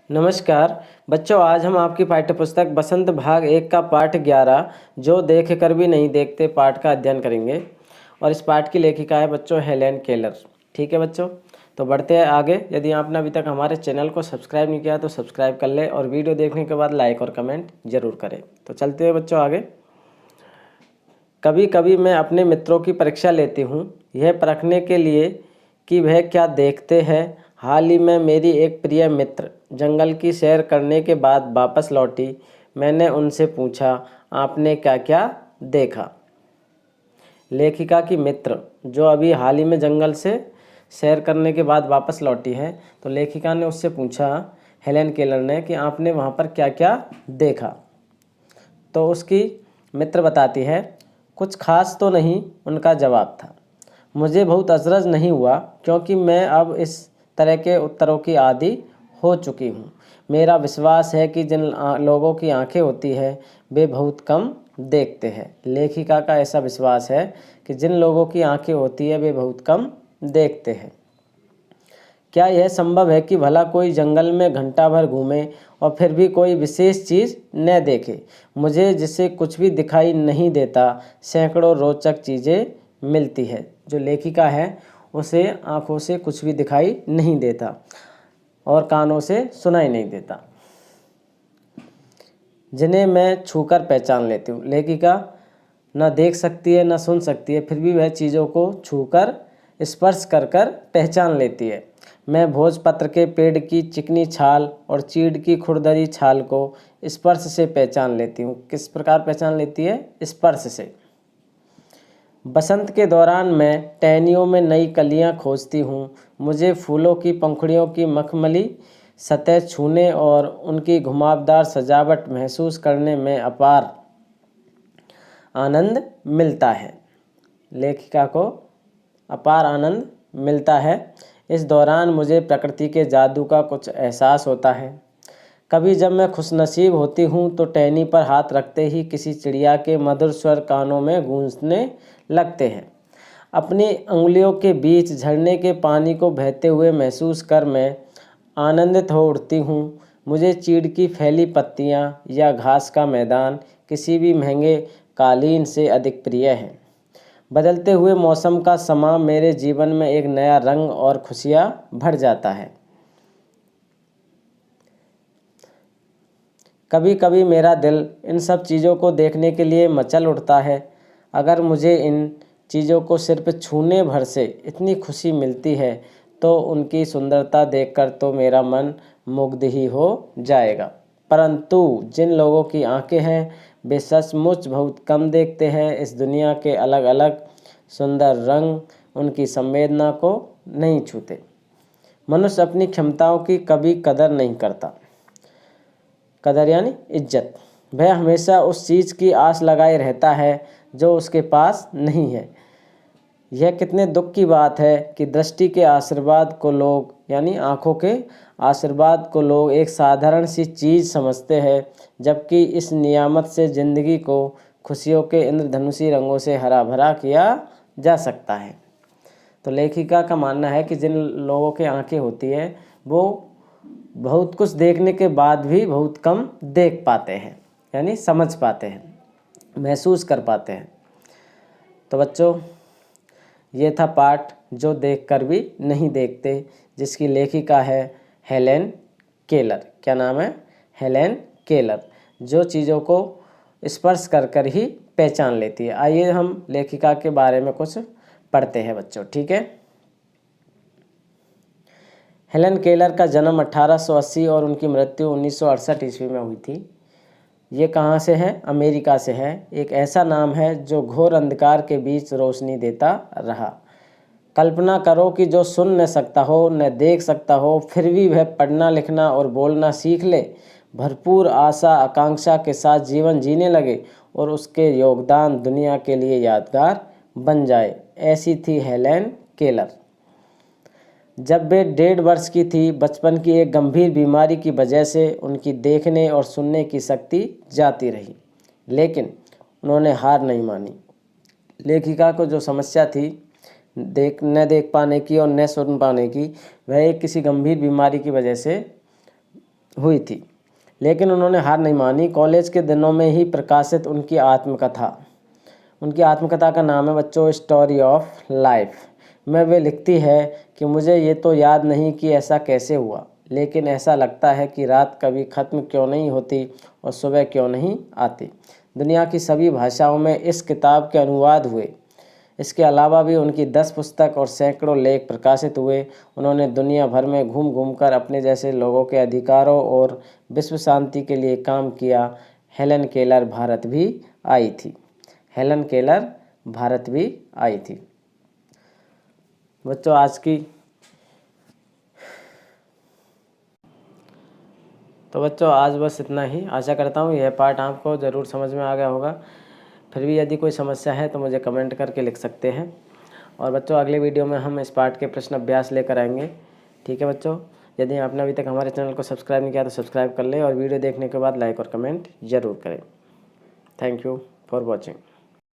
नमस्कार बच्चों, आज हम आपकी पाठ्यपुस्तक बसंत भाग 1 का पाठ 11 जो देख कर भी नहीं देखते पाठ का अध्ययन करेंगे। और इस पाठ की लेखिका है बच्चों हेलेन केलर। ठीक है बच्चों, तो बढ़ते हैं आगे। यदि आपने अभी तक हमारे चैनल को सब्सक्राइब नहीं किया तो सब्सक्राइब कर ले और वीडियो देखने के बाद लाइक और कमेंट जरूर करें। तो चलते हैं बच्चों आगे। कभी कभी मैं अपने मित्रों की परीक्षा लेती हूँ, यह परखने के लिए कि वह क्या देखते हैं। हाल ही में मेरी एक प्रिय मित्र जंगल की सैर करने के बाद वापस लौटी। मैंने उनसे पूछा, आपने क्या क्या देखा। लेखिका की मित्र जो अभी हाल ही में जंगल से सैर करने के बाद वापस लौटी है, तो लेखिका ने उससे पूछा, हेलेन केलर ने, कि आपने वहाँ पर क्या क्या देखा। तो उसकी मित्र बताती है, कुछ खास तो नहीं, उनका जवाब था। मुझे बहुत अचरज नहीं हुआ क्योंकि मैं अब इस तरह के उत्तरों की आदी हो चुकी हूँ। मेरा विश्वास है कि जिन लोगों की आंखें होती है वे बहुत कम देखते हैं। लेखिका का ऐसा विश्वास है कि जिन लोगों की आंखें होती है वे बहुत कम देखते हैं। क्या यह संभव है कि भला कोई जंगल में घंटा भर घूमे और फिर भी कोई विशेष चीज़ न देखे। मुझे जिससे कुछ भी दिखाई नहीं देता, सैकड़ों रोचक चीज़ें मिलती है। जो लेखिका है उसे आँखों से कुछ भी दिखाई नहीं देता और कानों से सुनाई नहीं देता, जिन्हें मैं छूकर पहचान लेती हूँ। लेखिका न देख सकती है न सुन सकती है, फिर भी वह चीज़ों को छूकर स्पर्श कर कर पहचान लेती है। मैं भोजपत्र के पेड़ की चिकनी छाल और चीड़ की खुरदरी छाल को स्पर्श से पहचान लेती हूँ। किस प्रकार पहचान लेती है? स्पर्श से। बसंत के दौरान मैं टहनियों में नई कलियाँ खोजती हूँ। मुझे फूलों की पंखुड़ियों की मखमली सतह छूने और उनकी घुमावदार सजावट महसूस करने में अपार आनंद मिलता है। लेखिका को अपार आनंद मिलता है। इस दौरान मुझे प्रकृति के जादू का कुछ एहसास होता है। कभी जब मैं खुशनसीब होती हूँ तो टहनी पर हाथ रखते ही किसी चिड़िया के मधुर स्वर कानों में गूंजने लगते हैं। अपनी उंगलियों के बीच झरने के पानी को बहते हुए महसूस कर मैं आनंदित हो उठती हूँ। मुझे चीड़ की फैली पत्तियाँ या घास का मैदान किसी भी महंगे कालीन से अधिक प्रिय है। बदलते हुए मौसम का समा मेरे जीवन में एक नया रंग और खुशियाँ भर जाता है। कभी कभी मेरा दिल इन सब चीज़ों को देखने के लिए मचल उठता है। अगर मुझे इन चीज़ों को सिर्फ छूने भर से इतनी खुशी मिलती है तो उनकी सुंदरता देखकर तो मेरा मन मुग्ध ही हो जाएगा। परंतु जिन लोगों की आंखें हैं वे सचमुच बहुत कम देखते हैं। इस दुनिया के अलग अलग सुंदर रंग उनकी संवेदना को नहीं छूते। मनुष्य अपनी क्षमताओं की कभी कदर नहीं करता। कदर यानी इज्जत। वह हमेशा उस चीज़ की आस लगाए रहता है जो उसके पास नहीं है। यह कितने दुख की बात है कि दृष्टि के आशीर्वाद को लोग यानी आँखों के आशीर्वाद को लोग एक साधारण सी चीज़ समझते हैं, जबकि इस नियामत से ज़िंदगी को खुशियों के इंद्रधनुषी रंगों से हरा भरा किया जा सकता है। तो लेखिका का मानना है कि जिन लोगों के आंखें होती है वो बहुत कुछ देखने के बाद भी बहुत कम देख पाते हैं, यानी समझ पाते हैं, महसूस कर पाते हैं। तो बच्चों, ये था पाठ जो देखकर भी नहीं देखते, जिसकी लेखिका है हेलेन केलर। क्या नाम है? हेलेन केलर, जो चीज़ों को स्पर्श कर कर ही पहचान लेती है। आइए हम लेखिका के बारे में कुछ पढ़ते हैं बच्चों। ठीक है। हेलेन केलर का जन्म 1880 और उनकी मृत्यु 1968 ईस्वी में हुई थी। ये कहाँ से है? अमेरिका से है। एक ऐसा नाम है जो घोर अंधकार के बीच रोशनी देता रहा। कल्पना करो कि जो सुन न सकता हो न देख सकता हो, फिर भी वह पढ़ना लिखना और बोलना सीख ले, भरपूर आशा आकांक्षा के साथ जीवन जीने लगे और उसके योगदान दुनिया के लिए यादगार बन जाए। ऐसी थी हेलेन केलर। जब वे 1.5 वर्ष की थी, बचपन की एक गंभीर बीमारी की वजह से उनकी देखने और सुनने की शक्ति जाती रही, लेकिन उन्होंने हार नहीं मानी। लेखिका को जो समस्या थी न देख पाने की और न सुन पाने की, वह एक किसी गंभीर बीमारी की वजह से हुई थी, लेकिन उन्होंने हार नहीं मानी। कॉलेज के दिनों में ही प्रकाशित उनकी आत्मकथा का नाम है बच्चों स्टोरी ऑफ लाइफ में वे लिखती है कि मुझे ये तो याद नहीं कि ऐसा कैसे हुआ, लेकिन ऐसा लगता है कि रात कभी ख़त्म क्यों नहीं होती और सुबह क्यों नहीं आती। दुनिया की सभी भाषाओं में इस किताब के अनुवाद हुए। इसके अलावा भी उनकी 10 पुस्तक और सैकड़ों लेख प्रकाशित हुए। उन्होंने दुनिया भर में घूम घूम कर अपने जैसे लोगों के अधिकारों और विश्व शांति के लिए काम किया। हेलन केलर भारत भी आई थी। हेलन केलर भारत भी आई थी। बच्चों आज बस इतना ही। आशा करता हूँ यह पार्ट आपको ज़रूर समझ में आ गया होगा। फिर भी यदि कोई समस्या है तो मुझे कमेंट करके लिख सकते हैं। और बच्चों अगले वीडियो में हम इस पार्ट के प्रश्न अभ्यास लेकर आएंगे। ठीक है बच्चों, यदि आपने अभी तक हमारे चैनल को सब्सक्राइब नहीं किया तो सब्सक्राइब कर लें और वीडियो देखने के बाद लाइक और कमेंट ज़रूर करें। Thank you for watching.